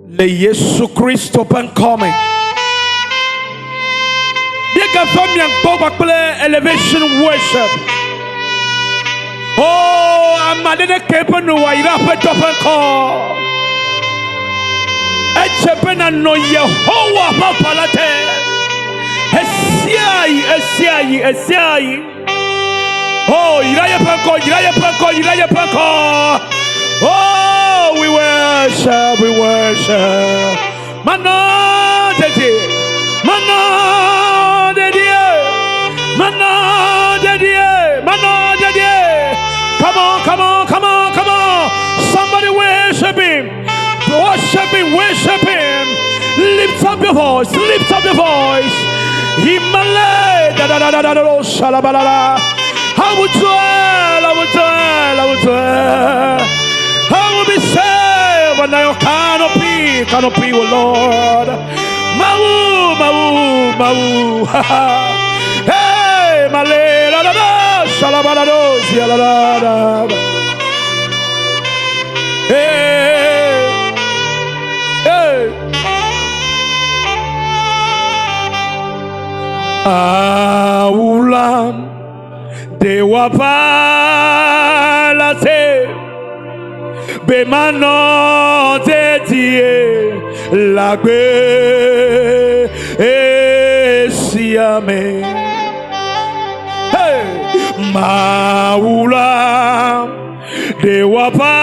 Le Yesu Christo ben coming. Bien qu'à femme yang boba elevation worship. Oh, amadene kepen waira petopen ko. Echepena no Yehowa papalate. Esiai. Oh, iraya panko. Oh, we worship. Mano de Dieu. Come on. Somebody worship him. Worship him. Lift up your voice. Himale da shalabalala. I will dwell. I will be saved under your canopy, oh Lord. Mau. Hey, male la shalabalado, zialalada. Hey. Aulam de wapalate bemano de die lagbe esiame hey maulam de wapalate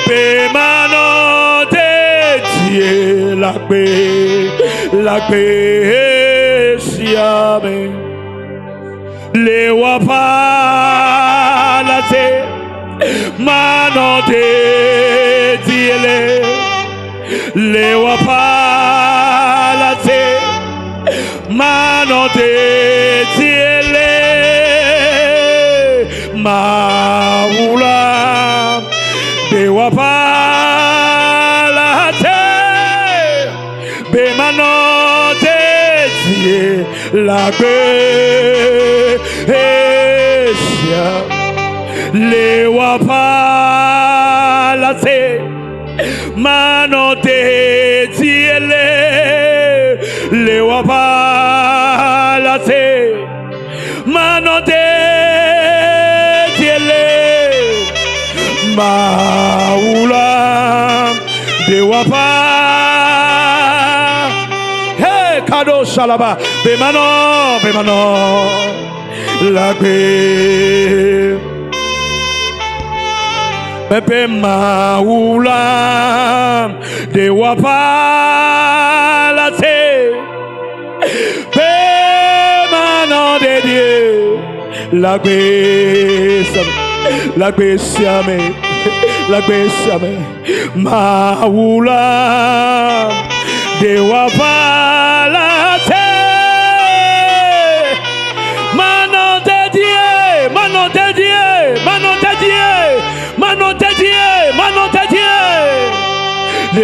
bemano la paix siame le wapalate mano de diele le wapalate mano de diele maula de wapalate Bemano dédié la Bésia les wapalate mano dédié les wapalate mano dédié maula de wapalate Kado Shalaba, Bemano, la paix, Pepe Maula, de Wapalate, Bemano de Dieu, la paix, siame, Maula, de Wapalate, mano de Dieu,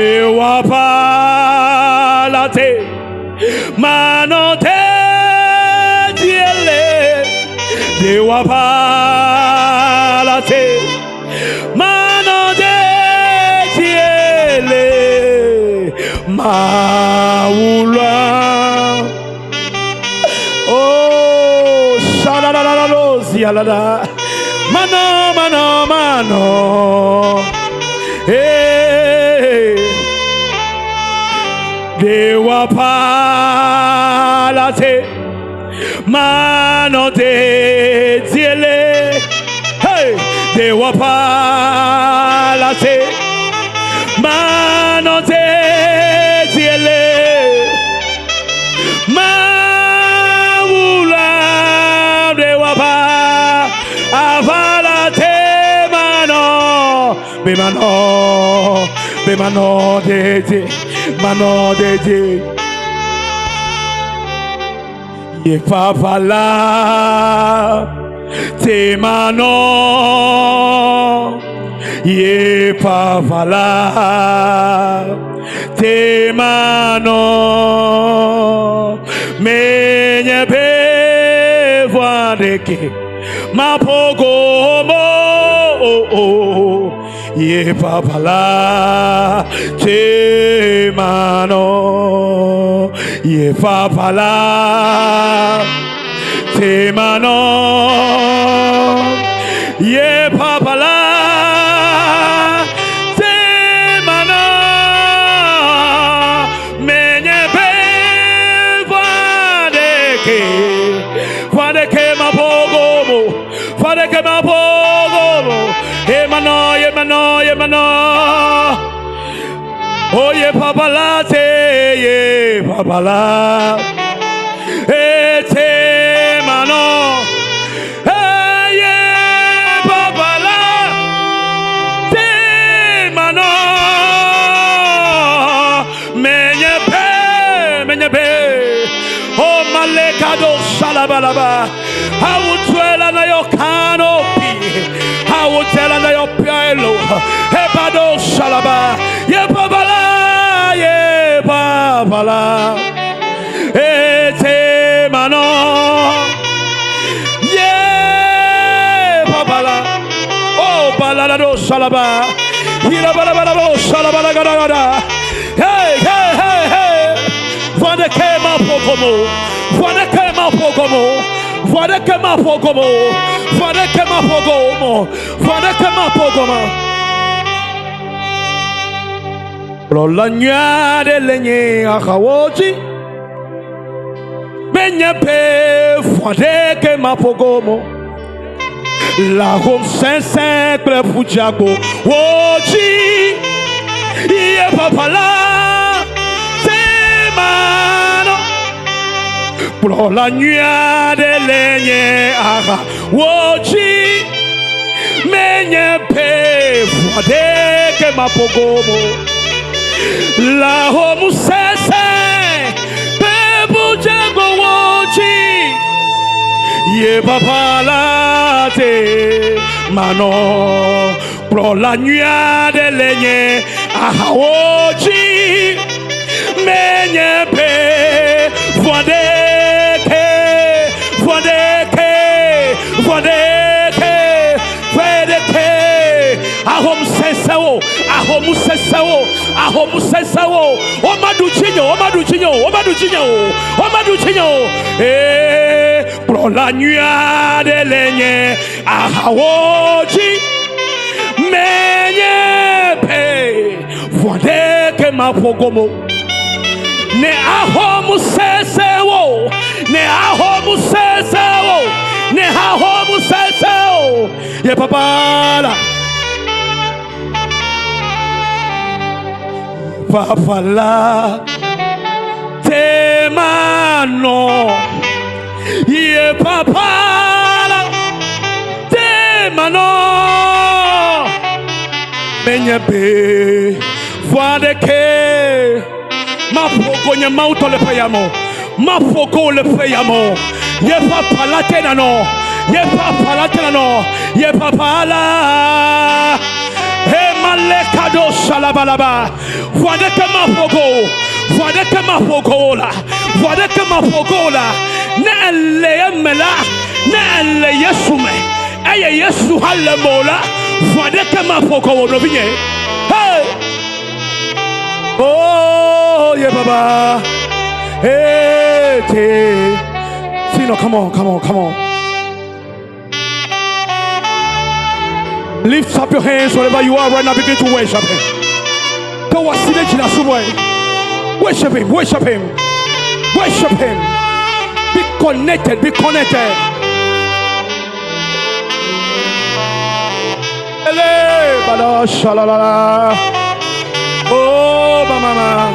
de Wapalate, mano de Dieu, de Wapalate, mano de Dieu, Maula. Oh, shalalala, mano. Hey, de wapalate, mano de diele. Hey, de wapalate, mano de Bemano de mano de ye papala te mano ye papala te mano menye be voade ke mapogo mo ye papala te mano, ye papala te mano, ye papala te mano, menye be vade ke ma pogomo, vade ke ma pogomo. Emano, Emano, Emano. Oh, ye papala, ye papala. Te mano. Ye papala. Te mano. Menye pe. Oh, malekado salabalaba. I will dwell on your canopy. I will tell under your pillow. Hebado Shalaba. Ye Babala. Ye Babala. Ete Mano. Ye Babala. Oh Balado Shalaba. Hira Balabalo Shalaba Gada. Hey, hey, hey, hey. Vade Kema Pokomo. Vade Kema Pokomo. Vade Kema Pokomo. Vade Kema Pokomo. Vade Kema Pokomo. Lola nya de lenye akawoji. Menya pe vade Kema Pokomo. La home sense kle fujago. Woji. Ye papala. Pour la nuit de l'aigne ara woji menye pe vade ke ma pogomo la homu sese pe bujago woji ye papala te mano pour la nuit de l'aigne ara woji menye pe Vodeke, ahom sesawo, pour la nuit de l'aigne, ahawoji, menye pe, vodeke ma pogomo. Ne ahomu sesewo, ne ahomu sesewo, ne ahomu sesewo. Ye papala, papala, te mano. Ye papala, te mano. Menye be, voade ke. Ma fogo nye mauto le payamo. Ma fogo le payamo. Ye papa la tenano. Ye papa la tenano. Ye papa la. He malekado shalabalaba. Voade que ma fogo. Voade que ma fogo la. Voade que ma fogo la. Ne elle yemela. Ne elle yesume. Eye yesu halemola. Voade que ma fogo no vinye. Hey. Oh, yeah, Baba. Hey, Sino, come on. Lift up your hands wherever you are right now. Begin to worship Him. Go and see the somewhere. Worship Him. Be connected. Bala shalalala. Oh, mama.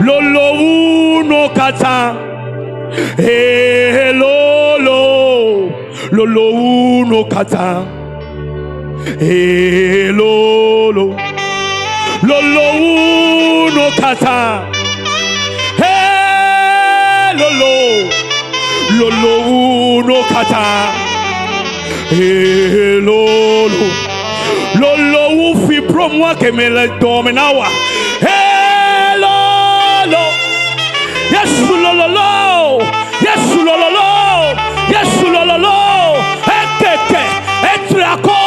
Lolo no kata. Hey, lolo no kata. Hey, lolo no kata. Hey, lolo no kata. Hey, Lolo ufi promo que me le dominawa. Hey, Lolo. Yes, Lolo. Ekeke. Etrako.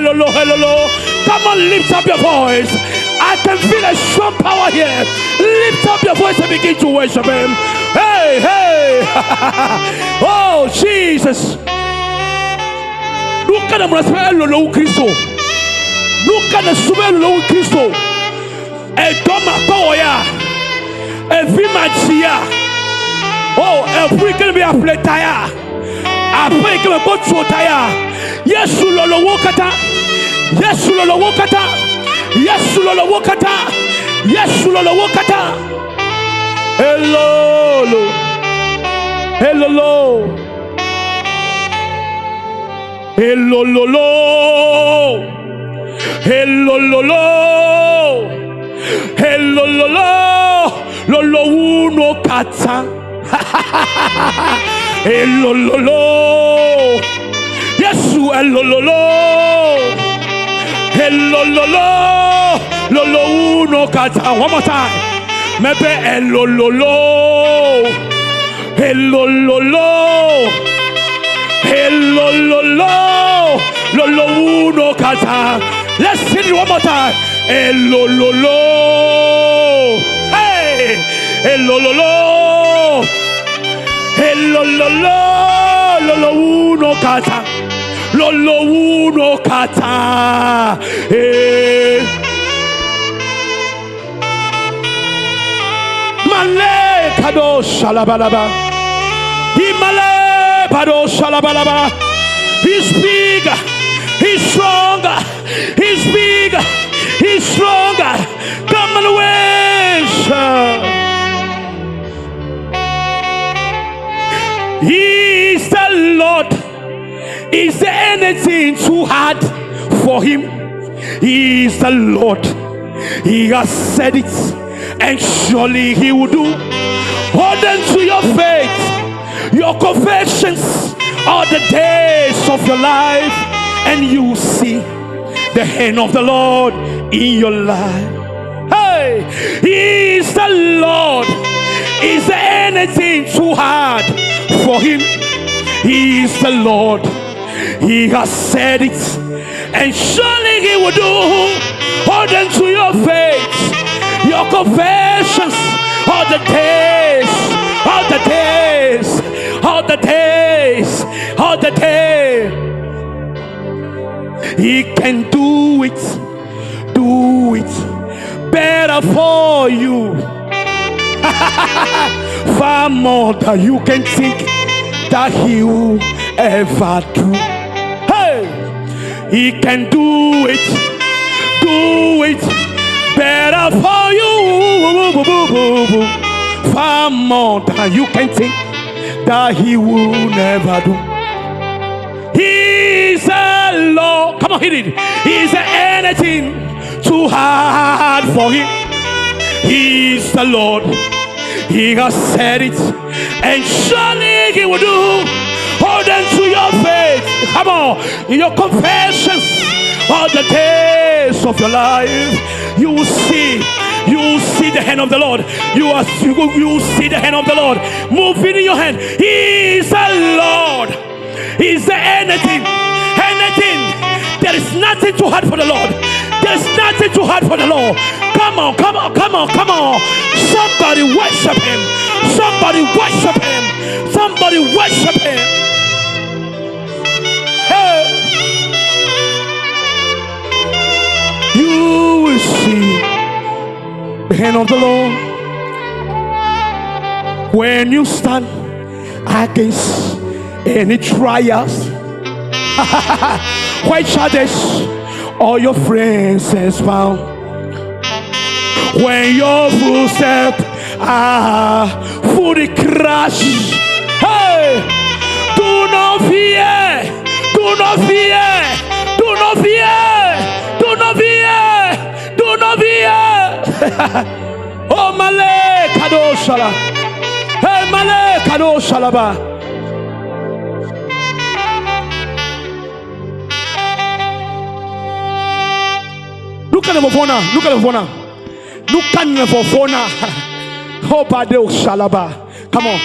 hello, hello. Come on, lift up your voice. I can feel a strong power here. Lift up your voice and begin to worship him. Hey, hey. Oh, Jesus. Look at the hello, Christo. Look at the hello, Christo. A Toma Poya. A Vimachia. Oh, a freaking be a pletaya. I break a boat so tire. Yes, Lolo Wokata. Yes, Lolo Wokata. Yes, Lolo Wokata. Yes, Lolo Wokata. Hello. Hello. Hello, Lolo. Hello, Lolo. Hello, Lolo. Lolo uno kata. Hello, Lolo. Yes, hello, Lolo. Hello, Lolo. Lolo uno kata. One more time. Maybe hello, Lolo. Hello, Lolo. Hello, Lolo. Lolo uno kata. Let's sing it one more time. Hello, Lolo. Hey. Hello, Lolo. Hello, Lolo. Lolo uno kata. Lolo uno kata. Hey. Male kado shalabalaba. Himale kado shalabalaba. He's bigger. He's stronger. He's bigger. He's stronger. Come on, worship. He is the Lord. Is there anything too hard for him? He is the Lord. He has said it, and surely he will do. Hold on to your faith, your confessions, all the days of your life, and you will see the hand of the Lord in your life. Hey, he is the Lord. Is there anything too hard for him? He is the Lord. He has said it, and surely he will do. Hold on to your faith, your confessions, all the days, all the days, all the days, all the days. He can do it better for you. Far more than you can think that he will ever do. Hey, he can do it better for you. Far more than you can think that he will never do. He's a Lord. Come on, hit it. Is there anything too hard for him? He's the Lord. He has said it, and surely he will do. Hold on to your faith. Come on, in your confessions, all the days of your life, you will see the hand of the Lord. You will see the hand of the Lord moving in your hand. He is the Lord. Is there anything? There is nothing too hard for the Lord. There is nothing too hard for the Lord. Come on. Somebody worship him. Somebody worship him. Somebody worship him. Hey. You will see the hand of the Lord when you stand against any trials. White shadows, all your friends has found. When your footsteps are fully crushed, hey, do not fear, do not fear, do not fear, do not fear, do not fear. Oh, Male Kado Shala, hey, Male Kado Shalaba. Look at the phone. Look at the phone. Look at the phone. Oh, Badeo Shalaba. Come on.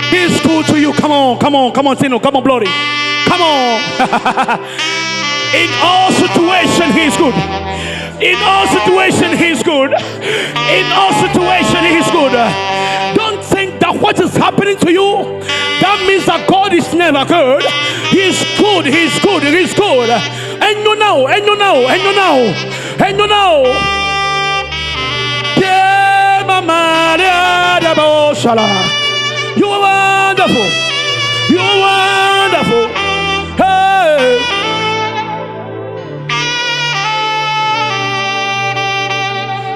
He's good to you. Come on, Tino. Come on, Bloody. Come on. In all situation, he's good. In all situation, he's good. In all situation, he's good. Don't think that what is happening to you, that means that God is never good. He's good, he's good, he's good. And you know, and you know, and you know, and you know. Yeah, mama, you are wonderful. You are wonderful. Hey.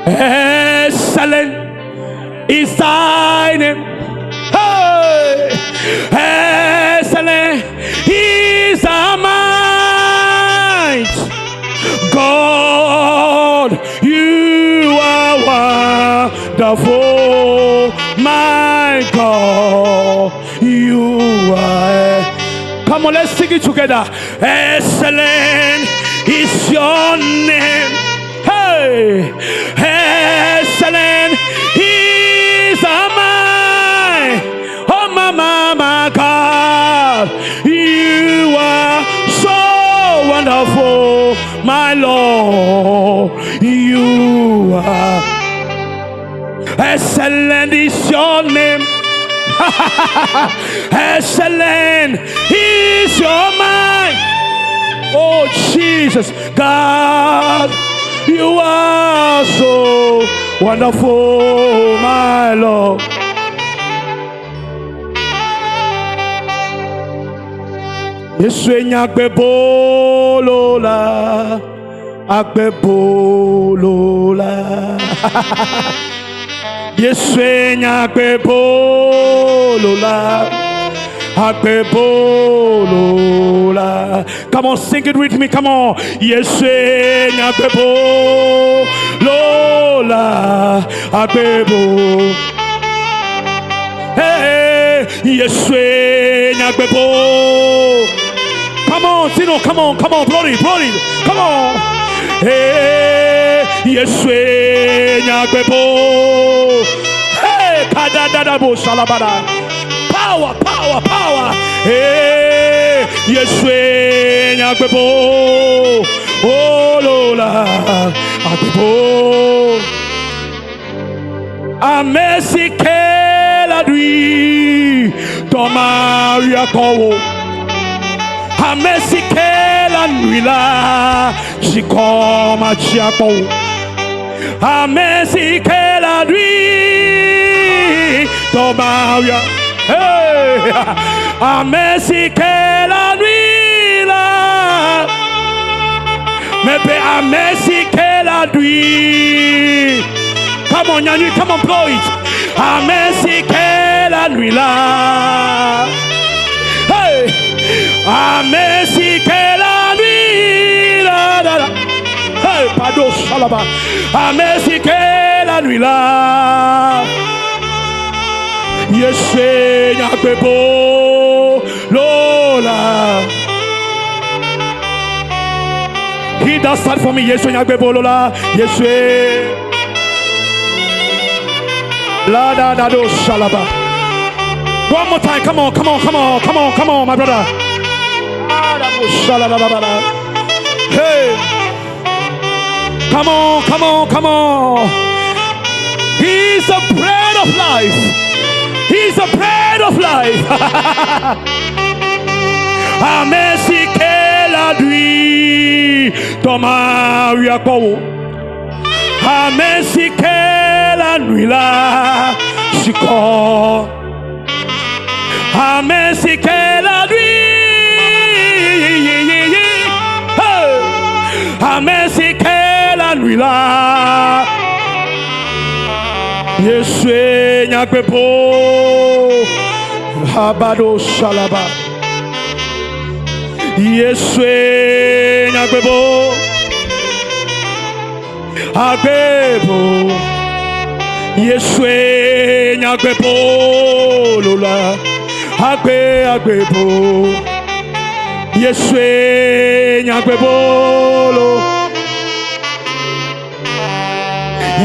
Excellent is thy name. Hey. Excellent is thy might. God, you are wonderful. My God, you are. Come on, let's sing it together. Excellent is your name. Hey, excellent is mine. Oh, my God, you are so wonderful, my Lord. You are excellent is your name. Excellent is your mind. Oh, Jesus, God. You are so wonderful, my Lord. Yesu nyagbebolola, agbebolola. Yesu nyagbebolola, agbebolola. Come on, sing it with me. Come on. Yesu nyagbebolola, agbebo. Hey, Yesu nyagbebo. Come on, Tino. Come on, come on, blow it. Come on. Hey, Yesu nyagbebo. Hey, kadadadabo shalabada. Power. Hey, Yesu nyagbebo. Oh Lola, agbebo. Amesi kela dui, toma yakowo. Amesi kela nuila, chikoma chiako. Amesi kela dui, toma ya. Hey, amesi kela nuila, mepe amesi kela dui. Come on, Yanni, come on, blow it. Amesi kela nuila. Hey, amesi kela nuila. Hey, pado shalaba. Amesi kela nuila. Yesu nyagbebo lola. He does that for me. Yesu nyagbebo lola. Yesu la da da do shalaba. One more time. Come on, my brother. Hey, come on. He's the bread of life. He's the bread of life. Amesi kela dui, toma yakowo. Amesi kela nuila, shiko. Amesi kela dui, amesi kela nuila. Yesu nyagbebo habado shalaba. Yesu nyagbebo agbebo. Yesu nyagbebo lola agbebo. Yesu nyagbebo lo.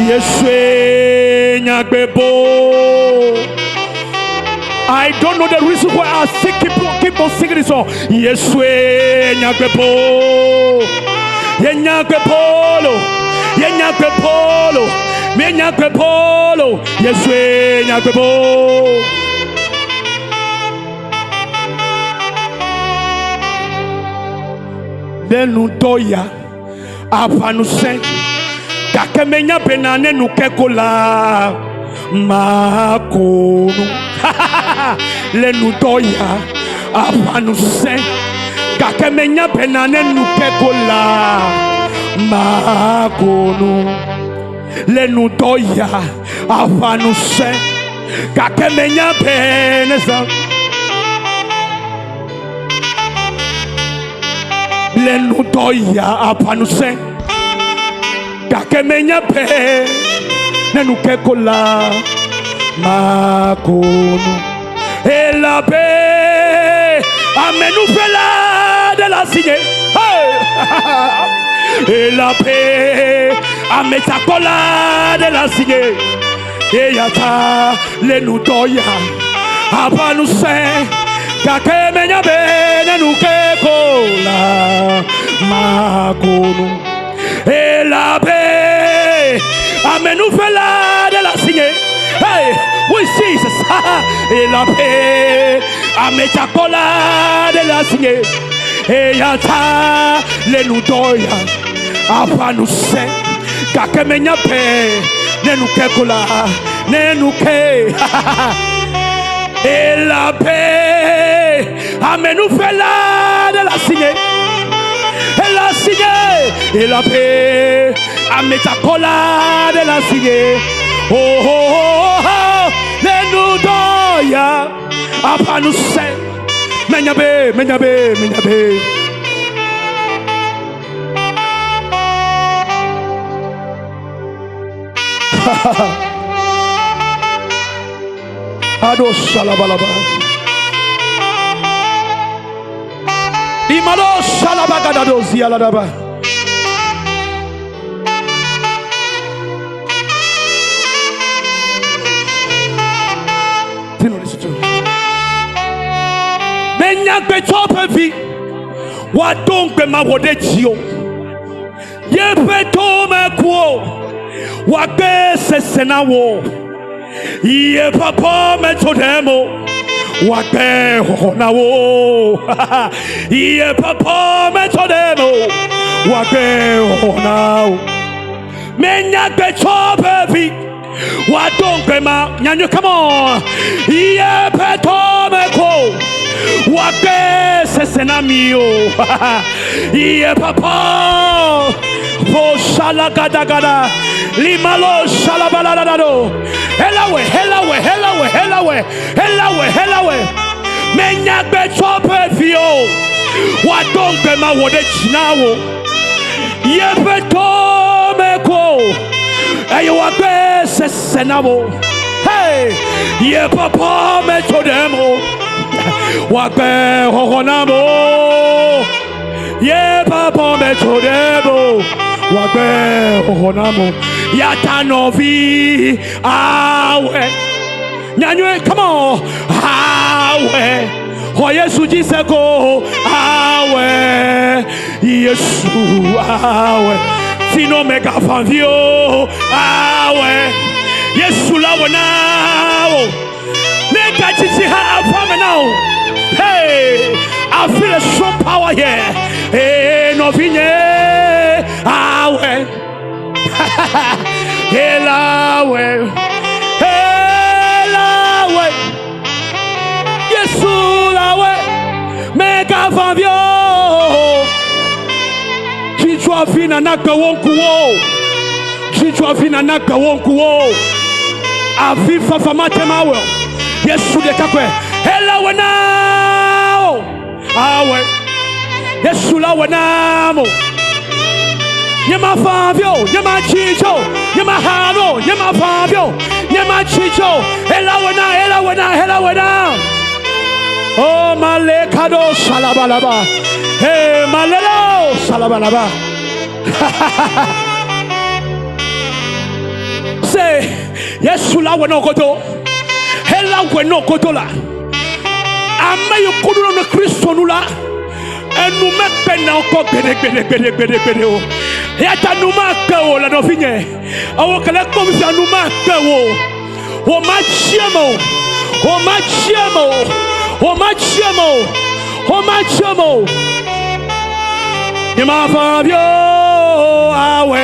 Yesu nyagbebo. I don't know the reason why I see people keep on singing this song. Yeswe nyakwepo, yenyakwepolo, yenyakwepolo, menyakwepolo, Yeswe nyakwepo. Nenu doya apanuse kakemenya benane nukekola makonu. Lenu doya apanuse kakemenya benane nukekola makonu. Lenu doya apanuse kakemenya beneza. Lenu doya apanuse kakemenya pe nenu kekola makonu. Elabe amenufela de la signe. Elabe ametakola de la signe. Eyata lenu doya apanuse kakemenya be nenu kekola makonu. Elabe amenufela de la signe. Hey, who is Jesus? Elabe ametakola de la signe. Eyata lenu doya apanuse kakemenya pe nenu kekola nenu ke. Elabe amenufela de la signe. La signe. Elabe ametakola de la signe. Oh oh oh oh. Lenu doya apanuse menyabe menyabe menyabe. Ado shalabalaba. Imalo shalabagadado zialadaba. Menya beto vi wa donc ma wode jio. Ye beto me ko wa be sesena wo. Ye papa me todemo wa be hona wo. Ye papa me todemo wa be hona wo. Menya beto vi wa donc ma nyanyo, come on. Ye beto me ko wa be sesena mio. Ye papa po shala gada gada limalo shala baladado. Helawe helawe helawe helawe helawe helawe menya beto pefio wa donke ma wode chinawo. Ye beto meko ayo wa be sesenabo. Hey, ye papa me todemo wa be honamo. Ye papa me todemo wa be honamo. Yata novi awe nyanywe, come on. Awe ho Yesu jiseko awe Yesu awe tino mega fanvio awe Yesu lawe now mega chichi ha afame now. Hey, I feel a strong power here. Hey, novinye awe helawe helawe Yesu lawe mega fanvio chichwa vina naka wonku wo. Chichwa vina naka wonku wo. Avifa famate mawe Yesu de kakwe helawe now awe Yesu lawe namo. Nyama fabio, nyama chicho, nyama hano, nyama fabio, nyama chicho. Hela wena. Oh malekado shalabalaba. Hey malelo shalabalaba. Say Yesu la wena koto. Hela wena koto la. Ame yokono no Kristo nula. Enu mepe na oko bede o. Yata numa ke o la no finye. Awo kele komisi numa ke o. O ma chiemo. O ma chiemo. O ma chiemo. O ma chiemo. Yema fabio awe.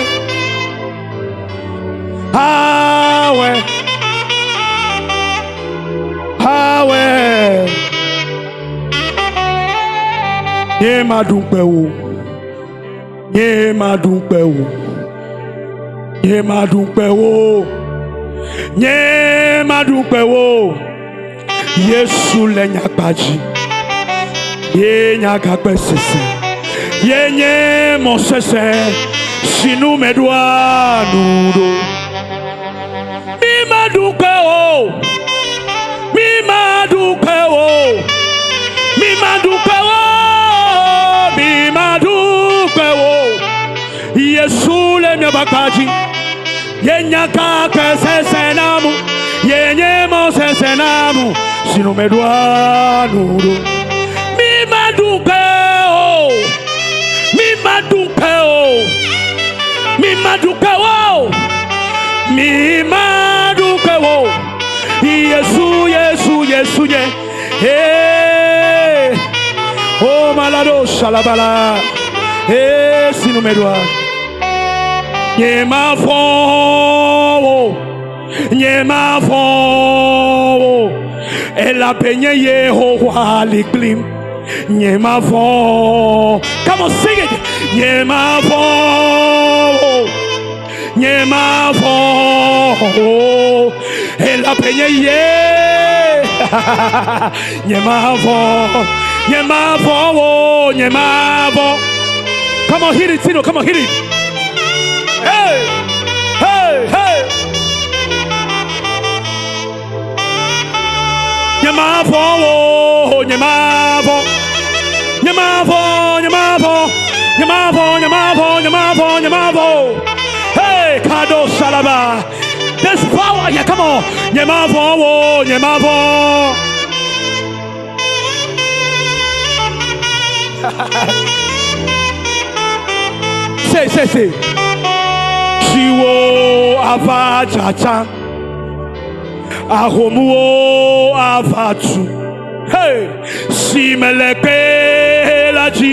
Awe. Awe. Ye madumpe o. Ye madumpe o. Ye madumpe o. Ye madumpe o. Yesu le nyakpaji. Ye nyakakpe sese. Ye nye mo sese. Sinu medwa nudo. Mi madumpe o. Mi madumpe o. Mi madumpe o. Mi madumpe o. Yesu le nyakpaji. Ye nyakakpe sese namu. Ye nye mo sese namu. Sinu medwa nudo. Mi madumpe o. Mi madumpe o. Mi madumpe o. Mi madumpe o. Yesu, Yesu, Yesu, ye. Hey. Oh malado shalabala. Hey, sinu medwa. Ye ma fo. Ye ma fo. Ela penye Yehovah liklim. Ye ma fo. Come on, sing it. Ye ma fo. Ye ma fo. Ela penye ye. Ye ma fo. Ye ma fo. Ye ma fo. Come on, hit it, Tino. Come on, hit it. Hey, hey, hey. Nyamavo, nyamavo, nyamavo, nyamavo, nyamavo, nyamavo, nyamavo, nyamavo. Hey, Kado Salaba. There's power. Yeah, come on. Nyamavo, nyamavo. Say. Chiwo avachacha. Ahomuo avatu. Hey, simeleke laji.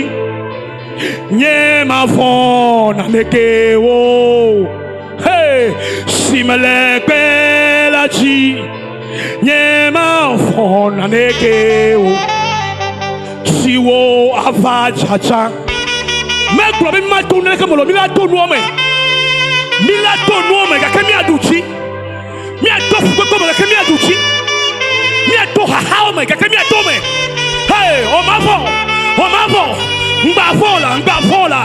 Nye mafon ameke wo. Hey, simeleke laji. Nye mafon ameke wo. Chiwo avachacha. Make glory matu neke molo milato nuome. Milato nuome kakemi aduchi. Mi ado fuko me kakemi aduchi. Mi ado hahao me kakemi adome. Hey, omavo. Mbafola.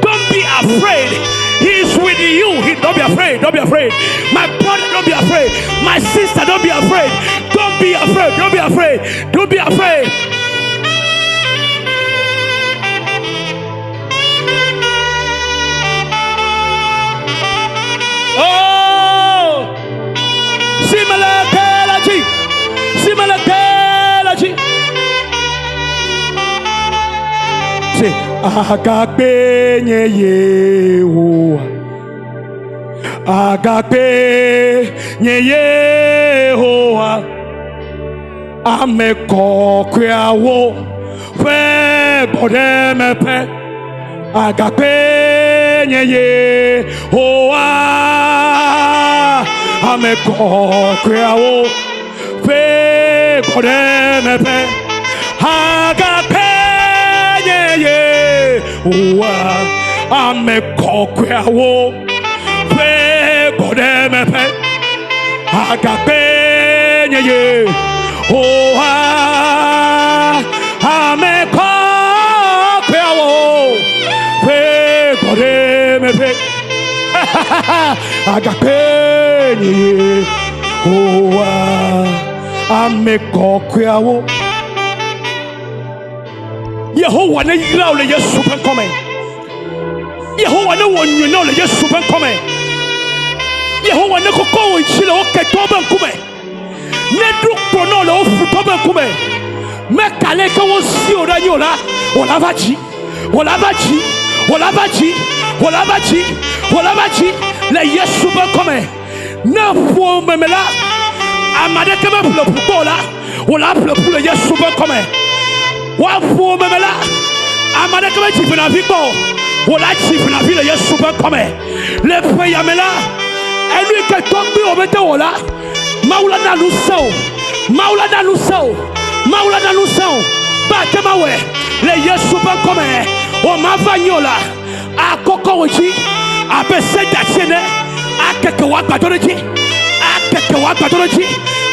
Don't be afraid. He's with you. Don't be afraid. Don't be afraid. My brother, don't be afraid. My sister, don't be afraid. Don't be afraid. Don't be afraid. Don't be afraid. Oh, Simalakelaji. Say, agape nye Yehowa. Agape nye Yehowa. Ameko kweawo fe bode mepe. Agape nye Yehowa. Ameko kweawo fe bode mepe. Agape nye Yehowa. Ameko kweawo fe bode mepe. Agape nye Yehowa. Ameko kweawo fe bode mepe. Agape nye Yehowa. Ameko kweawo. Yehowa ne yira le Yesu pen come. Yehowa ne wonyu ne le Yesu pen come. Yehowa ne kokko won chile o ke to ben come. Ne duk pro no le o fu to ben come. Mais calé quand on s'y au dernier là, on l'a bâti, on l'a bâti, on l'a bâti, on l'a bâti, on l'a bâti. Les Yeshua comme ne faut même là, Amade comme le pour là, on l'a pour le Yeshua comme on faut même là, Amade comme tu peux la vie on l'a tu peux la vie le Yeshua comme les frères Yamela, et lui que toi au météo là, Maoula dans nous sao, Maoula dans nous sao. Maoula dans nous sang, Batemawe, les Yeshua comme on m'a vagnola, à Kokoji, à Besset d'Achene, à Kekawa Patology, à Kekawa Patology,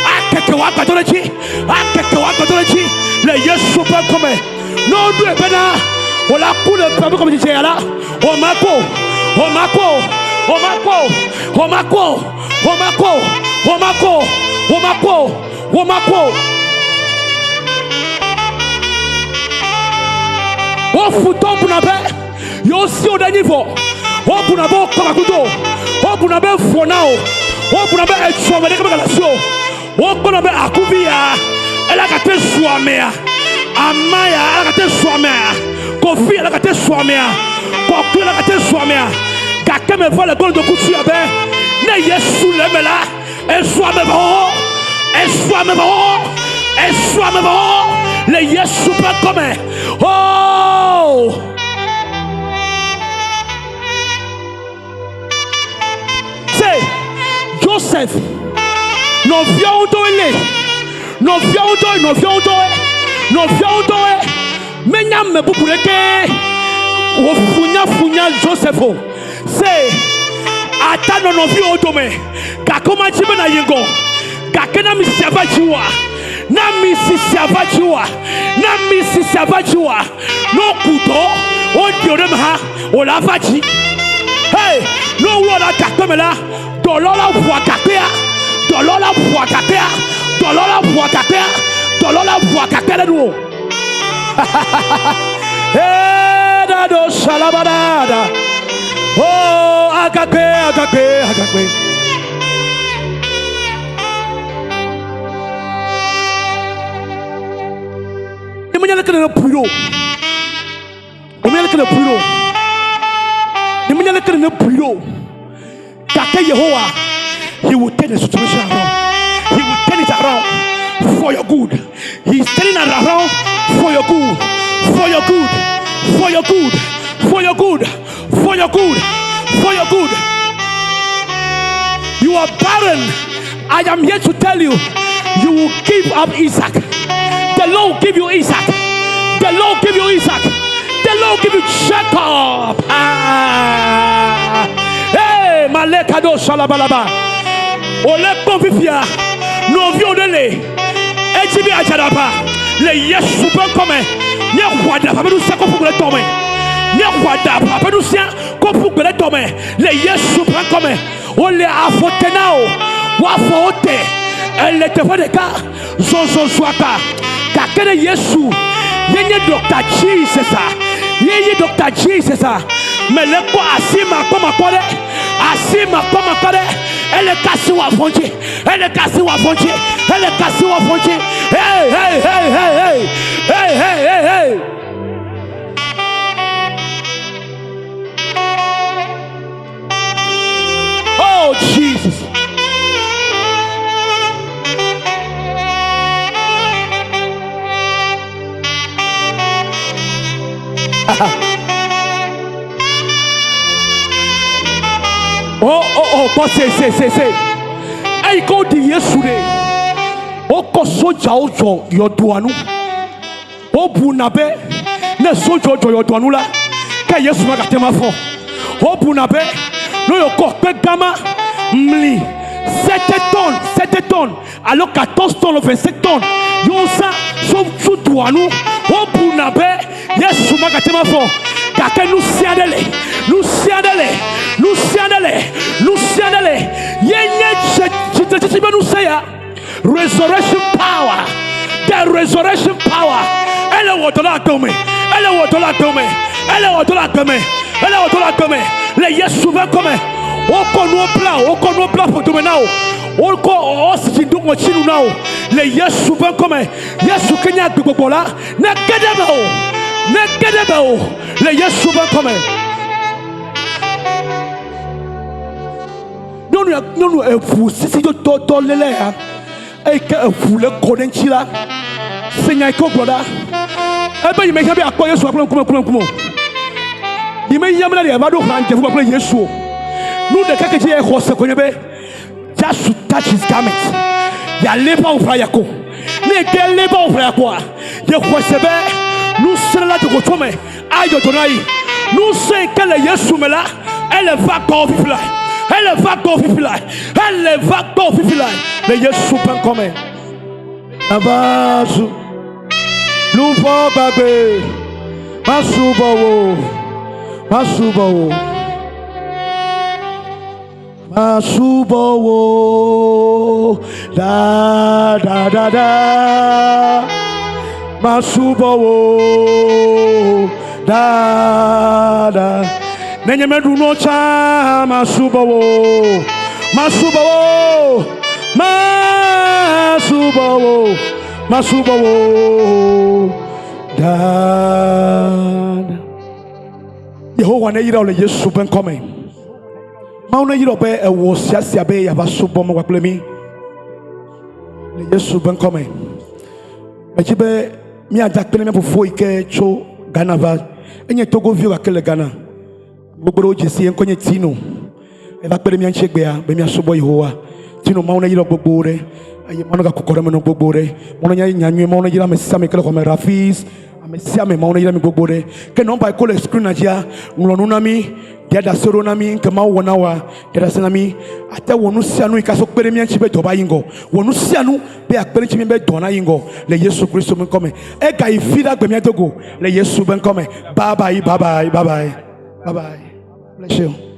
à Kekawa Patology, à Kekawa Patology, les Yeshua comme non, nous, Bena, on l'a coulé comme disait là, on m'a co, on m'a co, on m'a co, on m'a co, on m'a co, on m'a co, on m'a co, on m'a co. O fouton pour n'abe, yo si au dernier niveau. O pour n'abe au kamakuto, o pour n'abe fonao, o pour n'abe etchouame de kamakalaso, o pour n'abe akubia, elle a gâté soamea, amaya, elle a gâté soamea, kofi, elle a gâté soamea, koku, elle a gâté soamea, kake me voit le gol de coutu abe, ne yesu le mela, et soame bon, et soame bon, et soame bon, le yesu pas comme oh. C'est Joseph. Nos vieux doélé. Nos vieux doélé. Nos vieux doélé. Nos vieux doélé. Mais n'y a même pas pour le que. Au founia Joseph. C'est attends nos vieux doélé. Kakoma chibe na yengo. Kakena mi savajiwa. Na mi savajiwa. Na mi savajiwa. No kuto. O diorem ha. O la vaji. Hey, no wala kakemela. Dolola voix kakea. Dolola voix kakea. Dolola voix kakea. Dolola voix kakea no. Hey, dado shalabada. Oh, agakwe. Le bureau. On met le bureau. Le bureau. He will turn the situation around. He will turn it around for your good. He's turning it around for your good. For your good. For your good. For your good. For your good. For your good. You are barren. I am here to tell you, you will give up Isaac. The Lord will give you Isaac. The Lord give you Isaac. The Lord give you Jacob. Hey, Malekado Shalabalaba. Ole Konfifia. Nous vions de les. Et tu viens à Jaraba. Les Yeshua comme. N'y a pas de papa nous sait qu'on peut le tomber. N'y a pas de papa nous sait qu'on peut le tomber. Les Yeshua comme. On les a fauté now. On a fauté. Elle était pas de cas. Zozo Swaka. Kakene Yeshua. Yenye Dr. G c'est ça. Yenye Dr. G c'est ça. Mais le quoi asima comme akore. Asima comme akore. Elle est cassée ou affrontée. Elle est cassée ou affrontée. Elle est cassée ou affrontée. Hey, hey, hey, hey, hey. Hey, hey, hey, hey. Oh Jesus. C'est. Aïe, quand dit Yesoué, au soja ojo yodouanou, au bounabe, ne soja ojo yodouanou là, que Yesu m'a gâté ma foi. Au bounabe, nous yoko gama mli, 7 tonnes, alors 14 tonnes, 25 tonnes, yosa, sous douanou, au bounabe, Yesu m'a gâté ma foi. Car nous siadele. Resurrection power. The resurrection power. Elle est au dollar tomé. Les Yeshua comme. On connaît plan pour tomber now. On si donc chinu now. le Yesu ben comme Yesu Kenya Bibola ne kedebao le Yesu ben comme non fou si to lele ha e ka fou le konenchi la Seigneur ko gloda e ba yime be akwa Yesu akwa kuma yime yamna le ba do han je fu akwa Yesu nous de quelque chose est rossé qu'on be just to touch his garment ya leba ofra yako ne ke leba ofra yako ye khosebe nous sera là de retome ayo donai nous sait que le Yesu me là elle va confifla le Yesu ben comme abasu lupo babe masubowo da masubowo da Nenyemedu no cha masubowo dad Yehovah ne yira ole Yesu ben come ma una yira be e wo siasia be ya basubo mo kwakle mi le Yesu ben come e chibe mi ajakpene me fofo ike cho Ghana va enye Togo view akele Ghana gbogbo jesi enkonye tino e ba pere mi anchegbe ya be mi asobo Yehovah tino ma una yira gbogbo re aye ma no ga kokoro me no gbogbo re mo no nyanwe ma no yira me sisa me kele ko me Rafis amesia me ma no yira me gbogbo re ke no ba ko le screen aja nlonu na mi dia da soro na mi nke ma wona wa dia da senami ate wonu sia no ikaso pere mi anchi be do ba yingo wonu sia no be akpere chi mi be do na yingo le Yesu Kristo me come e ga ifida gbe mi adogo le Yesu ben come bye bye. Bless you.